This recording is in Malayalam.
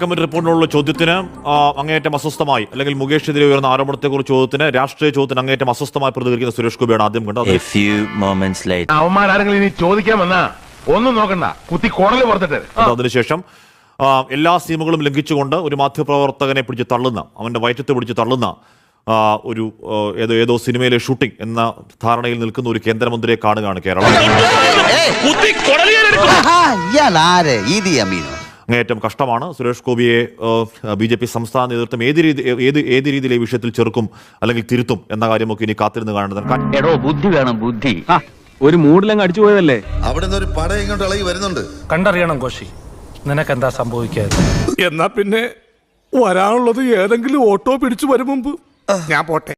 കമ്മിറ്റി റിപ്പോർട്ടിനുള്ള ചോദ്യത്തിന് അങ്ങേയറ്റം അസ്വസ്ഥമായി, അല്ലെങ്കിൽ മുകേഷിനെതിരെ ഉയർന്ന ആരോപണത്തെക്കുറിച്ച് ചോദ്യത്തിന്, രാഷ്ട്രീയ ചോദ്യത്തിന് അങ്ങേയറ്റം അസ്വസ്ഥമായി പ്രതികരിക്കുന്ന സുരേഷ് ഗോപിയാണ് ആദ്യം കണ്ടത്. അവന്മാരാരെങ്കിലും ഇനി ചോദിക്കാൻ വന്നാ ഒന്നും നോക്കണ്ട, കുത്തി കോടതി പുറത്തിട്ട്. അതിനുശേഷം എല്ലാ സീമുകളും ലംഘിച്ചുകൊണ്ട് ഒരു മാധ്യമപ്രവർത്തകനെ പിടിച്ച് തള്ളുന്ന, അവന്റെ വയറ്റത്തെ പിടിച്ച് തള്ളുന്ന ഒരു ഏതോ സിനിമയിലെ ഷൂട്ടിംഗ് എന്ന ധാരണയിൽ നിൽക്കുന്ന ഒരു കേന്ദ്രമന്ത്രിയെ കാണുകയാണ് കേരളം. അങ്ങേയറ്റം കഷ്ടമാണ്. സുരേഷ് ഗോപിയെ BJP സംസ്ഥാന നേതൃത്വം ഏത് രീതിയിൽ ഈ വിഷയത്തിൽ ചെറുക്കും അല്ലെങ്കിൽ തിരുത്തും എന്ന കാര്യമൊക്കെ ഇനി കാത്തിരുന്ന് കാണുന്നത്. ബുദ്ധി വേണം, ബുദ്ധി. ഒരു മൂടിലങ്ങ് അടിച്ചു പോയതല്ലേ. അവിടെ ഒരു പട ഇങ്ങോട്ട് ഇളകി വരുന്നുണ്ട്. കണ്ടറിയണം കോശി, നിനക്കെന്താ സംഭവിക്കാതെ. എന്നാ പിന്നെ വരാനുള്ളത് ഏതെങ്കിലും ഓട്ടോ പിടിച്ചു വരും മുമ്പ് ഞാൻ പോട്ടെ.